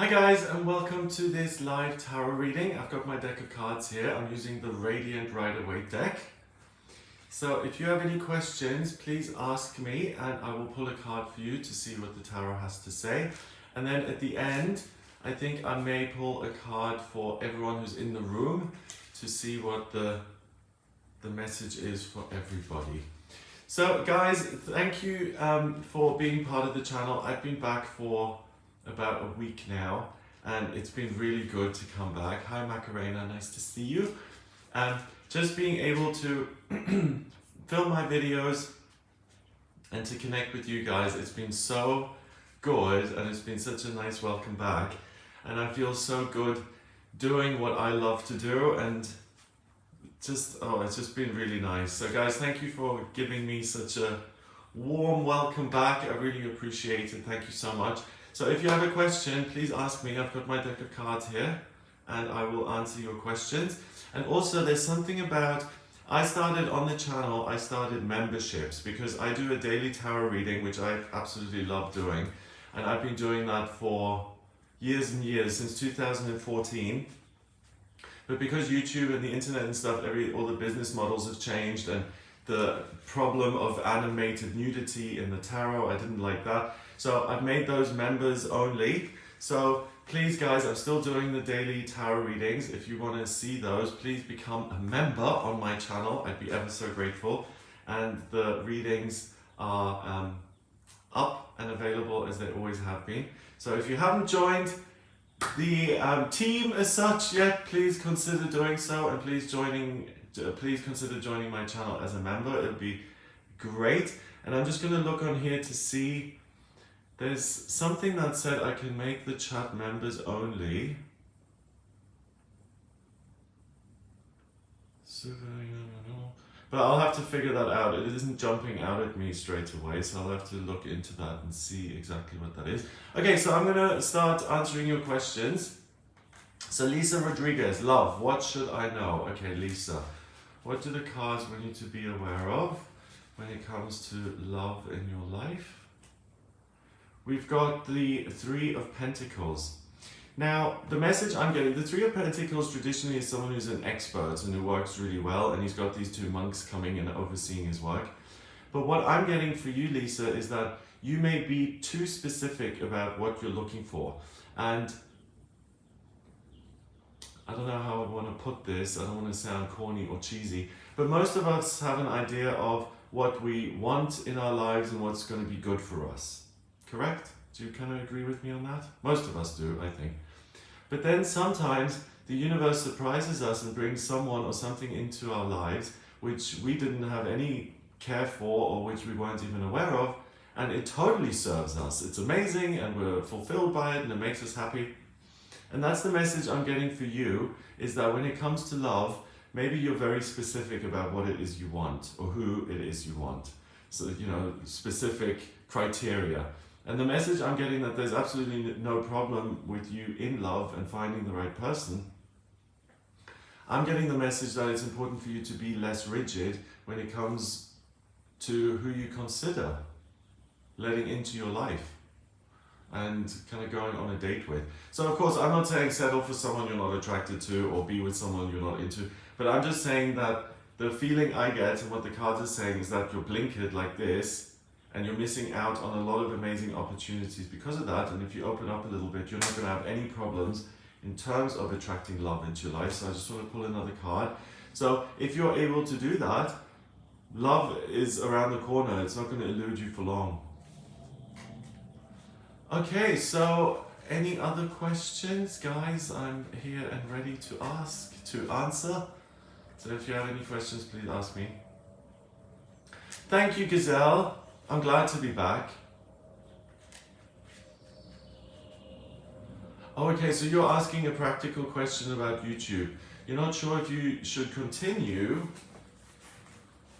Hi guys, and welcome to this live tarot reading. I've got my deck of cards here. I'm using the Radiant Rider-Waite deck. So if you have any questions, please ask me and I will pull a card for you to see what the tarot has to say. And then at the end, I think I may pull a card for everyone who's in the room to see what the message is for everybody. So guys, thank you for being part of the channel. I've been back for about a week now and it's been really good to come back. Hi Macarena, nice to see you. Just being able to film my videos and to connect with you guys, it's been so good and it's been such a nice welcome back, and I feel so good doing what I love to do, and it's just been really nice. So guys, thank you for giving me such a warm welcome back. I really appreciate it. Thank you so much. So if you have a question, please ask me. I've got my deck of cards here and I will answer your questions. And also there's something about, I started on the channel, I started memberships because I do a daily tarot reading, which I absolutely love doing. And I've been doing that for years and years, since 2014. But because YouTube and the internet and stuff, all the business models have changed, and the problem of animated nudity in the tarot, I didn't like that. So I've made those members only. So please guys, I'm still doing the daily tarot readings. If you want to see those, please become a member on my channel. I'd be ever so grateful. And the readings are up and available as they always have been. So if you haven't joined the team as such yet, please consider doing so, and please consider joining my channel as a member. It would be great. And I'm just going to look on here to see. There's something that said I can make the chat members only. But I'll have to figure that out. It isn't jumping out at me straight away, so I'll have to look into that and see exactly what that is. Okay, so I'm gonna start answering your questions. So Lisa Rodriguez, love, what should I know? Okay, Lisa, what do the cards want you to be aware of when it comes to love in your life? We've got the Three of Pentacles. Now, the message I'm getting, the Three of Pentacles traditionally is someone who's an expert and who works really well, and he's got these two monks coming and overseeing his work. But what I'm getting for you, Lisa, is that you may be too specific about what you're looking for. And I don't know how I want to put this, I don't want to sound corny or cheesy, but most of us have an idea of what we want in our lives and what's going to be good for us. Correct? Do you kind of agree with me on that? Most of us do, I think. But then sometimes the universe surprises us and brings someone or something into our lives which we didn't have any care for or which we weren't even aware of, and it totally serves us. It's amazing and we're fulfilled by it and it makes us happy. And that's the message I'm getting for you, is that when it comes to love, maybe you're very specific about what it is you want or who it is you want. So, you know, specific criteria. And the message I'm getting, that there's absolutely no problem with you in love and finding the right person. I'm getting the message that it's important for you to be less rigid when it comes to who you consider letting into your life and kind of going on a date with. So of course, I'm not saying settle for someone you're not attracted to or be with someone you're not into, but I'm just saying that the feeling I get and what the cards are saying is that you're blinkered like this, and you're missing out on a lot of amazing opportunities because of that. And if you open up a little bit, you're not going to have any problems in terms of attracting love into your life. So I just want to pull another card. So if you're able to do that, love is around the corner. It's not going to elude you for long. Okay, so any other questions, guys? I'm here and ready to answer. So if you have any questions, please ask me. Thank you, Gazelle. I'm glad to be back. Oh, okay, so you're asking a practical question about YouTube. You're not sure if you should continue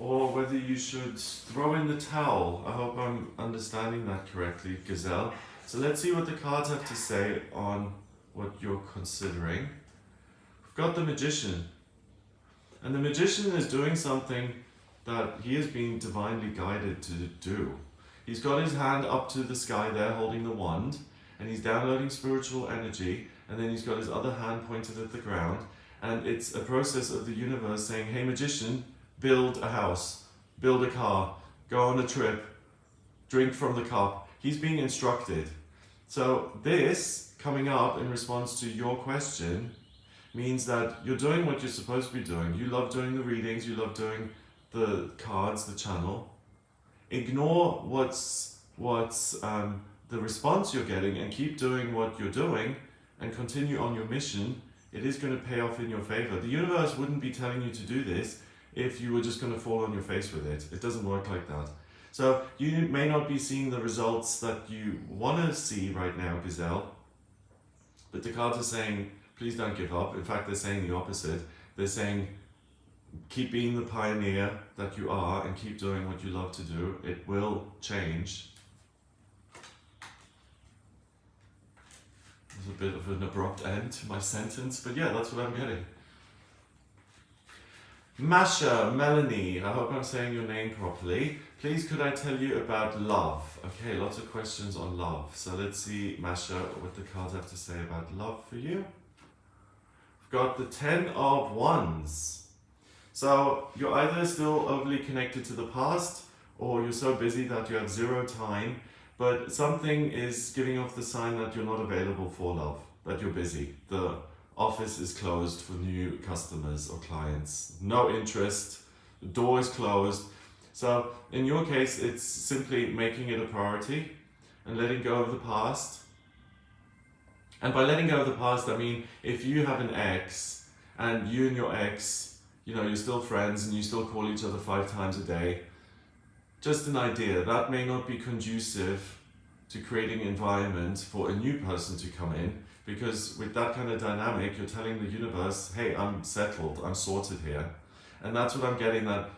or whether you should throw in the towel. I hope I'm understanding that correctly, Gazelle. So let's see what the cards have to say on what you're considering. We've got the Magician. And the Magician is doing something that he is being divinely guided to do. He's got his hand up to the sky there holding the wand, and he's downloading spiritual energy, and then he's got his other hand pointed at the ground, and it's a process of the universe saying, hey magician, build a house, build a car, go on a trip, drink from the cup. He's being instructed. So this coming up in response to your question means that you're doing what you're supposed to be doing. You love doing the readings, you love doing the cards, the channel. Ignore what's the response you're getting and keep doing what you're doing and continue on your mission. It is going to pay off in your favor. The universe wouldn't be telling you to do this if you were just going to fall on your face with it. It doesn't work like that. So you may not be seeing the results that you want to see right now, Gazelle, but the cards are saying, please don't give up. In fact, they're saying the opposite. They're saying, keep being the pioneer that you are and keep doing what you love to do. It will change. There's a bit of an abrupt end to my sentence, but yeah, that's what I'm getting. Masha, Melanie, I hope I'm saying your name properly. Please could I tell you about love? Okay, lots of questions on love. So let's see, Masha, what the cards have to say about love for you. I've got the 10 of Wands. So you're either still overly connected to the past, or you're so busy that you have zero time, but something is giving off the sign that you're not available for love, that you're busy. The office is closed for new customers or clients. No interest, the door is closed. So in your case, it's simply making it a priority and letting go of the past. And by letting go of the past, I mean, if you have an ex and you and your ex, you know, you're still friends and you still call each other 5 times a day, just an idea, that may not be conducive to creating an environment for a new person to come in, because with that kind of dynamic, you're telling the universe, hey, I'm settled, I'm sorted here. And that's what I'm getting, that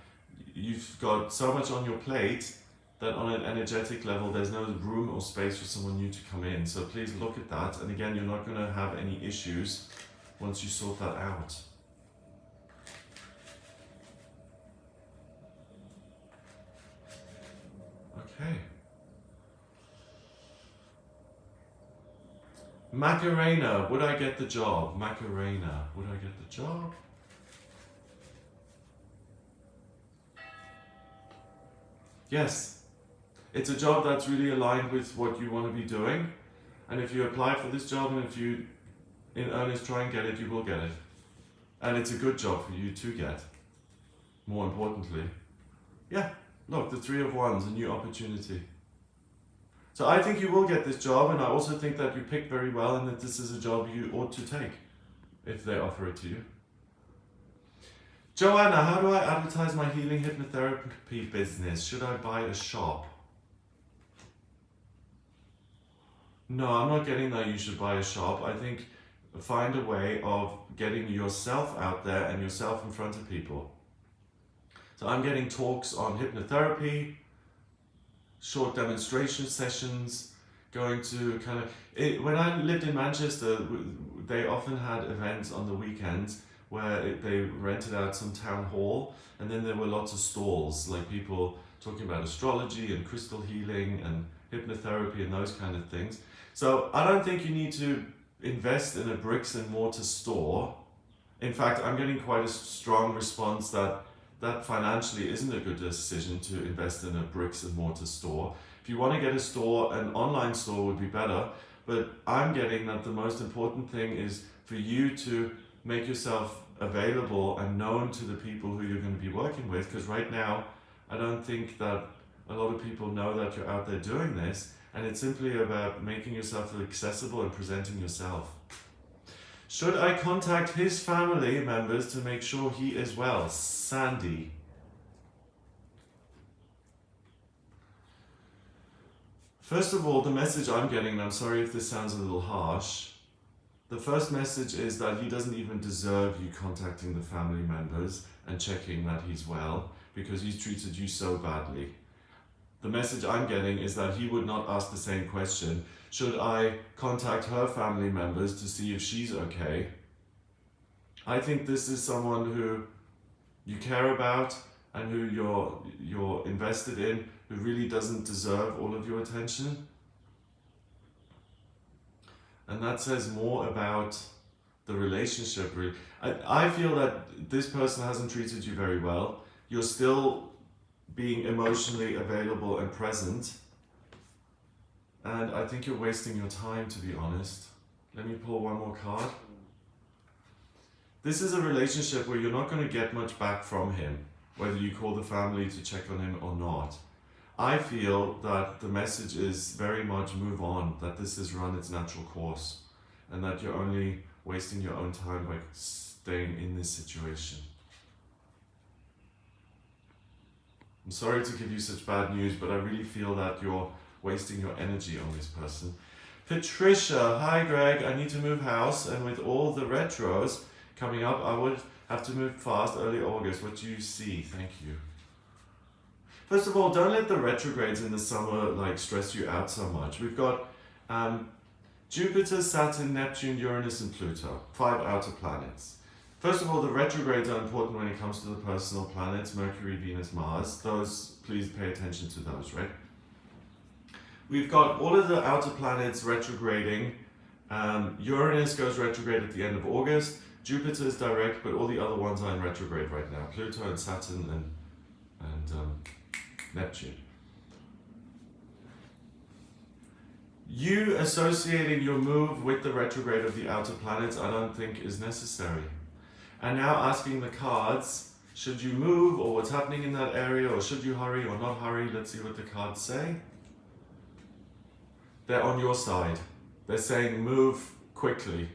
you've got so much on your plate that on an energetic level, there's no room or space for someone new to come in. So please look at that. And again, you're not going to have any issues once you sort that out. Okay. Macarena, would I get the job? Macarena, would I get the job? Yes. It's a job that's really aligned with what you want to be doing. And if you apply for this job and if you in earnest try and get it, you will get it. And it's a good job for you to get. More importantly. Yeah, look, the 3 of Wands, a new opportunity. So I think you will get this job, and I also think that you picked very well and that this is a job you ought to take if they offer it to you. Joanna, how do I advertise my healing hypnotherapy business? Should I buy a shop? No, I'm not getting that you should buy a shop. I think find a way of getting yourself out there and yourself in front of people. So I'm getting talks on hypnotherapy, short demonstration sessions, going to kind of... When I lived in Manchester, they often had events on the weekends where they rented out some town hall, and then there were lots of stalls, like people talking about astrology and crystal healing and hypnotherapy and those kind of things. So I don't think you need to invest in a bricks and mortar store. In fact, I'm getting quite a strong response that financially isn't a good decision to invest in a bricks and mortar store. If you want to get a store, an online store would be better, but I'm getting that the most important thing is for you to make yourself available and known to the people who you're going to be working with, because right now I don't think that a lot of people know that you're out there doing this, and it's simply about making yourself accessible and presenting yourself. Should I contact his family members to make sure he is well? Sandy. First of all, the message I'm getting, and I'm sorry if this sounds a little harsh, the first message is that he doesn't even deserve you contacting the family members and checking that he's well, because he's treated you so badly. The message I'm getting is that he would not ask the same question. Should I contact her family members to see if she's okay? I think this is someone who you care about and who you're invested in, who really doesn't deserve all of your attention. And that says more about the relationship. I feel that this person hasn't treated you very well. You're still being emotionally available and present. And I think you're wasting your time, to be honest. Let me pull one more card. This is a relationship where you're not going to get much back from him, whether you call the family to check on him or not. I feel that the message is very much move on, that this has run its natural course, and that you're only wasting your own time by staying in this situation. I'm sorry to give you such bad news, but I really feel that you're wasting your energy on this person. Patricia, hi Greg, I need to move house, and with all the retros coming up, I would have to move fast early August. What do you see? Thank you. First of all, don't let the retrogrades in the summer stress you out so much. We've got Jupiter, Saturn, Neptune, Uranus and Pluto, 5 outer planets. First of all, the retrogrades are important when it comes to the personal planets, Mercury, Venus, Mars. Those, please pay attention to those, right? We've got all of the outer planets retrograding. Uranus goes retrograde at the end of August. Jupiter is direct, but all the other ones are in retrograde right now. Pluto and Saturn and Neptune. You associating your move with the retrograde of the outer planets, I don't think is necessary. And now asking the cards, should you move or what's happening in that area, or should you hurry or not hurry? Let's see what the cards say. They're on your side. They're saying move quickly.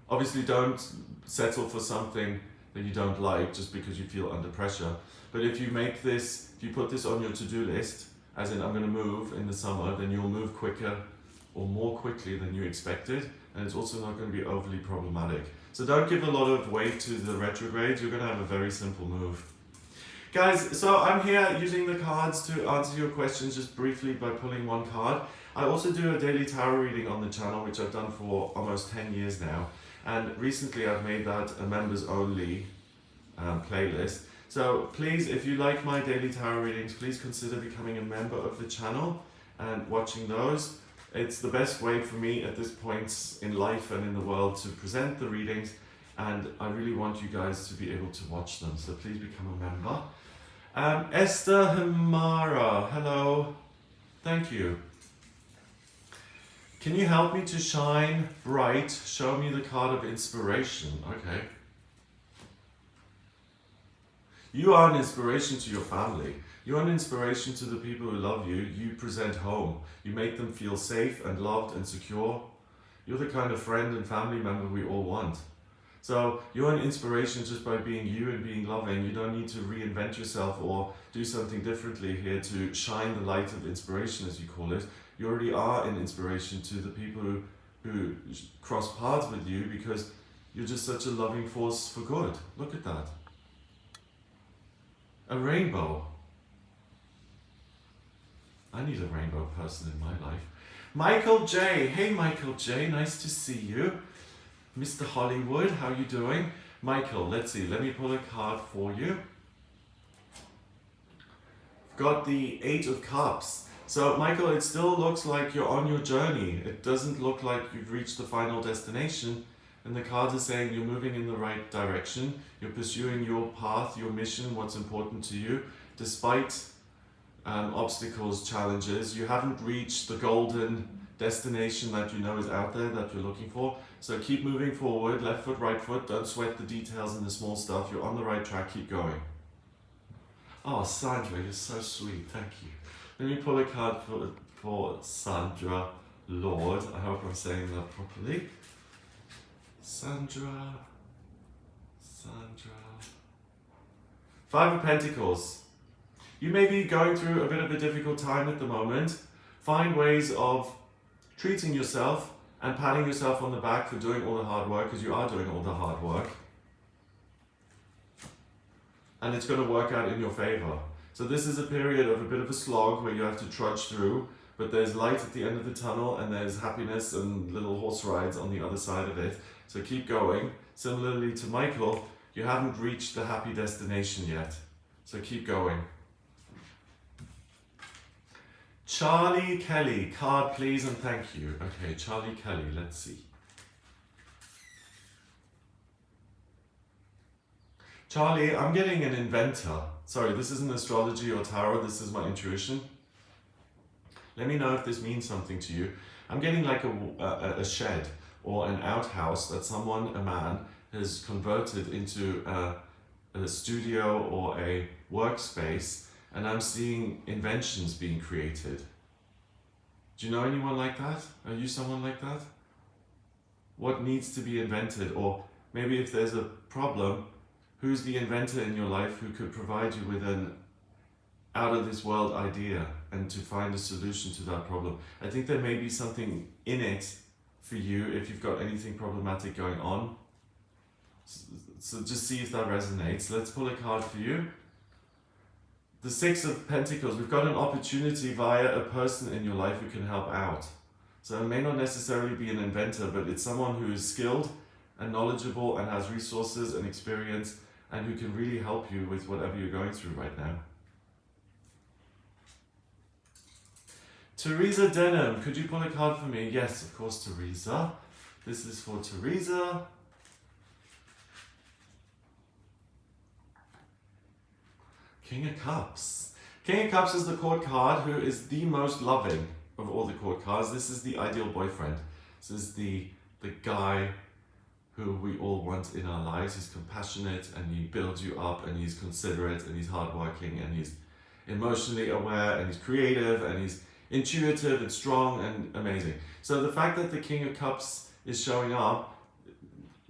Obviously don't settle for something that you don't like just because you feel under pressure. But if you make this, if you put this on your to-do list, as in I'm going to move in the summer, then you'll move quicker or more quickly than you expected, and it's also not going to be overly problematic. So don't give a lot of weight to the retrograde, you're going to have a very simple move. Guys, so I'm here using the cards to answer your questions just briefly by pulling one card. I also do a daily tarot reading on the channel, which I've done for almost 10 years now. And recently I've made that a members only playlist. So please, if you like my daily tarot readings, please consider becoming a member of the channel and watching those. It's the best way for me at this point in life and in the world to present the readings, and I really want you guys to be able to watch them. So please become a member. Esther Hamara, hello. Thank you. Can you help me to shine bright? Show me the card of inspiration. Okay. You are an inspiration to your family. You are an inspiration to the people who love you. You present home. You make them feel safe and loved and secure. You're the kind of friend and family member we all want. So you're an inspiration just by being you and being loving. You don't need to reinvent yourself or do something differently here to shine the light of inspiration, as you call it. You already are an inspiration to the people who cross paths with you, because you're just such a loving force for good. Look at that. A rainbow. I need a rainbow person in my life. Michael J. Hey Michael J, nice to see you. Mr. Hollywood, how you doing? Michael, let's see, let me pull a card for you. Got the 8 of Cups. So Michael, it still looks like you're on your journey. It doesn't look like you've reached the final destination. And the cards are saying you're moving in the right direction. You're pursuing your path, your mission, what's important to you. Despite obstacles, challenges, you haven't reached the golden destination that you know is out there that you're looking for. So keep moving forward, left foot, right foot. Don't sweat the details and the small stuff. You're on the right track, keep going. Oh, Sandra, you're so sweet, thank you. Let me pull a card for Sandra Lord. I hope I'm saying that properly. Sandra. 5 of Pentacles. You may be going through a bit of a difficult time at the moment. Find ways of treating yourself and patting yourself on the back for doing all the hard work, because you are doing all the hard work. And it's going to work out in your favor. So this is a period of a bit of a slog where you have to trudge through, but there's light at the end of the tunnel and there's happiness and little horse rides on the other side of it. So keep going. Similarly to Michael, you haven't reached the happy destination yet. So keep going. Charlie Kelly, card please and thank you. Okay, Charlie Kelly, let's see. Charlie, I'm getting an inventor. Sorry, this isn't astrology or tarot, this is my intuition. Let me know if this means something to you. I'm getting like a shed or an outhouse that someone, a man, has converted into a studio or a workspace, and I'm seeing inventions being created. Do you know anyone like that? Are you someone like that? What needs to be invented? Or maybe if there's a problem, who's the inventor in your life who could provide you with an out of this world idea and to find a solution to that problem? I think there may be something in it for you if you've got anything problematic going on. So just see if that resonates. Let's pull a card for you. The Six of Pentacles. We've got an opportunity via a person in your life who can help out. So it may not necessarily be an inventor, but it's someone who is skilled and knowledgeable and has resources and experience and who can really help you with whatever you're going through right now. Teresa Denham, could you pull a card for me? Yes, of course, Teresa. This is for Teresa. King of Cups. King of Cups is the court card who is the most loving of all the court cards. This is the ideal boyfriend. This is the guy who we all want in our lives. He's compassionate and he builds you up and he's considerate and he's hardworking and he's emotionally aware and he's creative and he's intuitive and strong and amazing. So the fact that the King of Cups is showing up,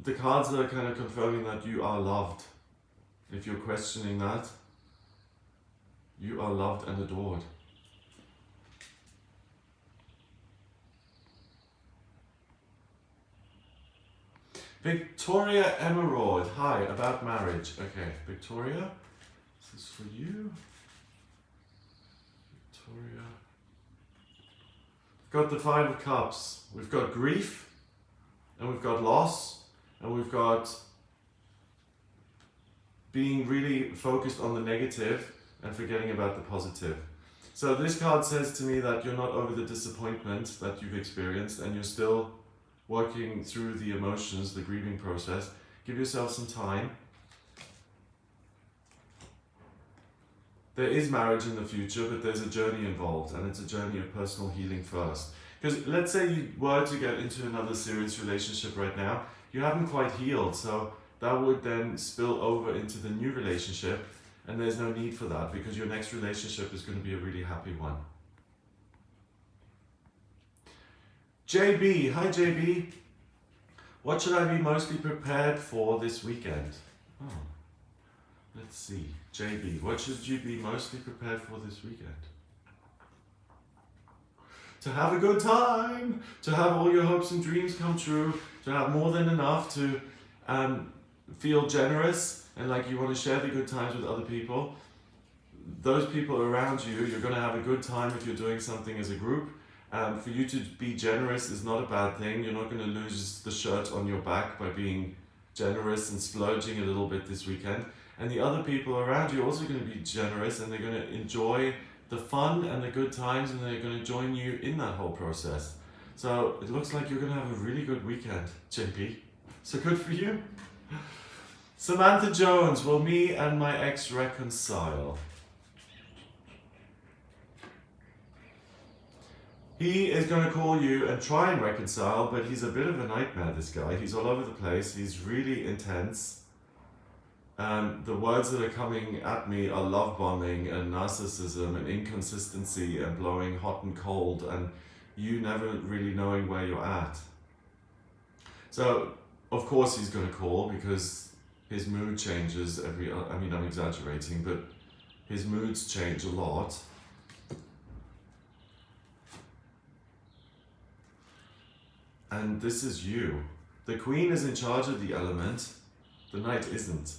the cards are kind of confirming that you are loved. If you're questioning that, you are loved and adored. Victoria Emerald, hi, about marriage. Okay, Victoria, this is for you. Victoria. We've got the Five of Cups. We've got grief, and we've got loss, and we've got being really focused on the negative and forgetting about the positive. So this card says to me that you're not over the disappointment that you've experienced and you're still working through the emotions, the grieving process. Give yourself some time. There is marriage in the future, but there's a journey involved, and it's a journey of personal healing first. Because let's say you were to get into another serious relationship right now, you haven't quite healed, so that would then spill over into the new relationship, and there's no need for that because your next relationship is going to be a really happy one. JB, hi JB. What should I be mostly prepared for this weekend? Oh, let's see. JB, what should you be mostly prepared for this weekend? To have a good time, to have all your hopes and dreams come true, to have more than enough, to feel generous and like you want to share the good times with other people. Those people around you, you're going to have a good time if you're doing something as a group. For you to be generous is not a bad thing. You're not going to lose the shirt on your back by being generous and splurging a little bit this weekend. And the other people around you are also going to be generous and they're going to enjoy the fun and the good times and they're going to join you in that whole process. So it looks like you're going to have a really good weekend, JP. So good for you. Samantha Jones, will me and my ex reconcile? He is going to call you and try and reconcile, but he's a bit of a nightmare, this guy. He's all over the place. He's really intense. The words that are coming at me are love bombing and narcissism and inconsistency and blowing hot and cold and you never really knowing where you're at. So, of course he's going to call because his mood changes I mean, I'm exaggerating, but his moods change a lot. And this is you. The Queen is in charge of the element, the Knight isn't.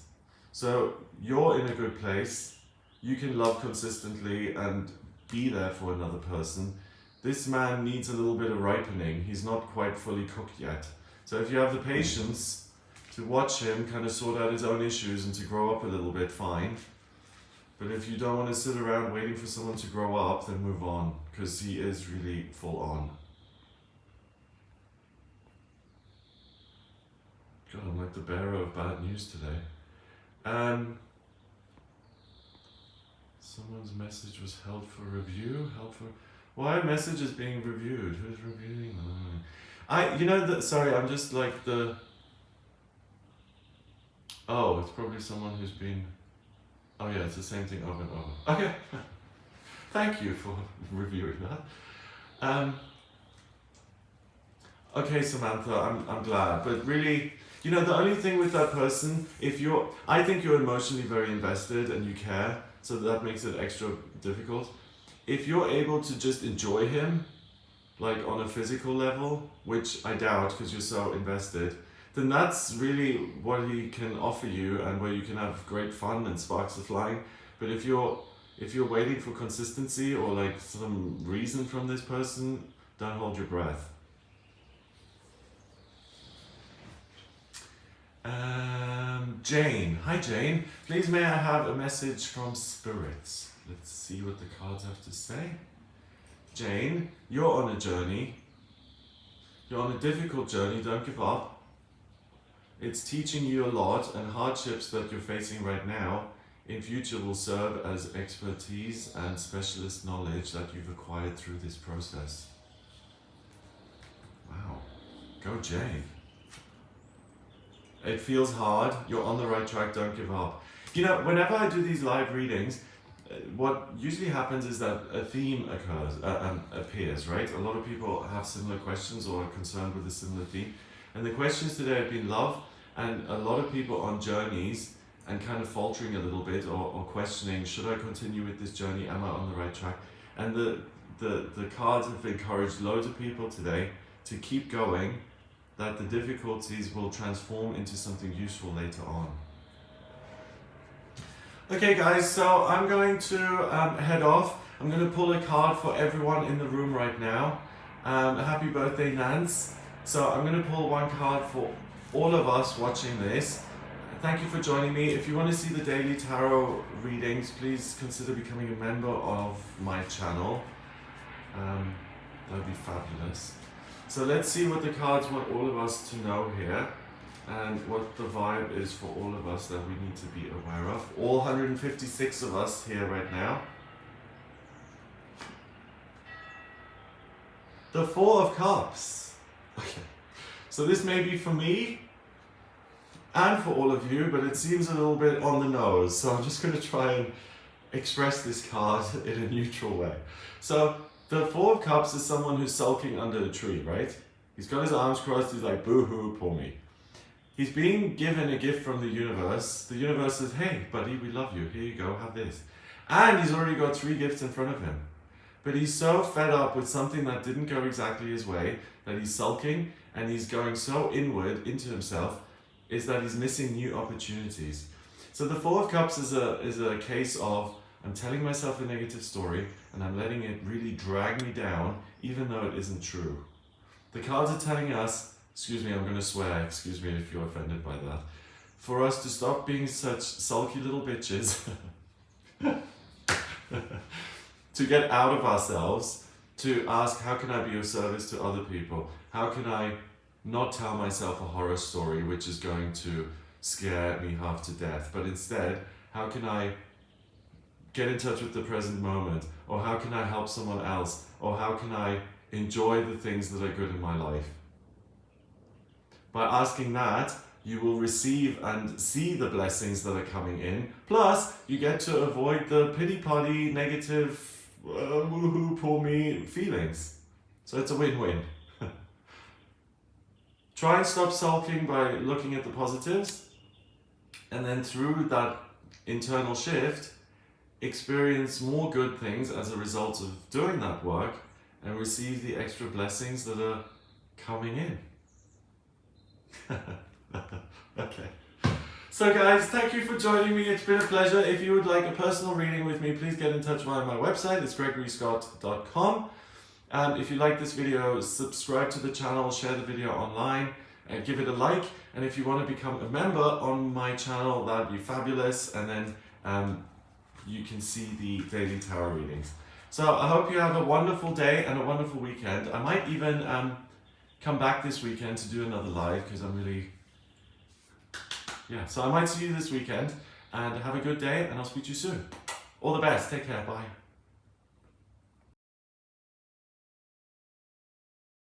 So you're in a good place, you can love consistently and be there for another person. This man needs a little bit of ripening, he's not quite fully cooked yet. So if you have the patience to watch him kind of sort out his own issues and to grow up a little bit, fine. But if you don't want to sit around waiting for someone to grow up, then move on, because he is really full on. God, I'm like the bearer of bad news today. Someone's message was held for review. Why a message is being reviewed? Who's reviewing? Sorry, I'm just like the. Oh, it's probably someone who's been. Oh yeah, it's the same thing over and over. Okay, thank you for reviewing that. Okay, Samantha, I'm glad, but really, the only thing with that person, I think you're emotionally very invested and you care, so that makes it extra difficult. If you're able to just enjoy him, like on a physical level, which I doubt because you're so invested, then that's really what he can offer you and where you can have great fun and sparks are flying. But if you're waiting for consistency or like some reason from this person, don't hold your breath. Jane. Hi Jane. Please may I have a message from spirits? Let's see what the cards have to say. Jane, you're on a journey. You're on a difficult journey, don't give up. It's teaching you a lot, and hardships that you're facing right now in future will serve as expertise and specialist knowledge that you've acquired through this process. Wow. Go Jane. It feels hard, you're on the right track, don't give up. Whenever I do these live readings, what usually happens is that a theme appears, right? A lot of people have similar questions or are concerned with a similar theme. And the questions today have been love, and a lot of people on journeys and kind of faltering a little bit or questioning, should I continue with this journey? Am I on the right track? And the cards have encouraged loads of people today to keep going, that the difficulties will transform into something useful later on. Okay guys, so I'm going to head off. I'm going to pull a card for everyone in the room right now. Happy birthday, Nance. So I'm going to pull one card for all of us watching this. Thank you for joining me. If you want to see the daily tarot readings, please consider becoming a member of my channel. That would be fabulous. So let's see what the cards want all of us to know here, and what the vibe is for all of us that we need to be aware of. All 156 of us here right now. The Four of Cups. Okay. So this may be for me and for all of you, but it seems a little bit on the nose. So I'm just going to try and express this card in a neutral way. So the Four of Cups is someone who's sulking under a tree, right? He's got his arms crossed, he's like, boo-hoo, poor me. He's being given a gift from the universe. The universe says, hey, buddy, we love you. Here you go, have this. And he's already got 3 gifts in front of him. But he's so fed up with something that didn't go exactly his way that he's sulking, and he's going so inward into himself, is that he's missing new opportunities. So the Four of Cups is a case of, I'm telling myself a negative story and I'm letting it really drag me down, even though it isn't true. The cards are telling us, excuse me, I'm going to swear, excuse me if you're offended by that, for us to stop being such sulky little bitches, to get out of ourselves, to ask, how can I be of service to other people? How can I not tell myself a horror story which is going to scare me half to death, but instead, how can I get in touch with the present moment? Or how can I help someone else? Or how can I enjoy the things that are good in my life? By asking that, you will receive and see the blessings that are coming in. Plus, you get to avoid the pity-party, negative, woohoo, poor me feelings. So it's a win-win. Try and stop sulking by looking at the positives. And then through that internal shift, experience more good things as a result of doing that work and receive the extra blessings that are coming in. Okay. So guys, thank you for joining me. It's been a pleasure. If you would like a personal reading with me, please get in touch via my website. It's gregoryscott.com. If you like this video, subscribe to the channel, share the video online, and give it a like. And if you want to become a member on my channel, that'd be fabulous. And then you can see the daily tarot readings. So I hope you have a wonderful day and a wonderful weekend. I might even come back this weekend to do another live because I'm really, so I might see you this weekend, and have a good day, and I'll speak to you soon. All the best. Take care. Bye.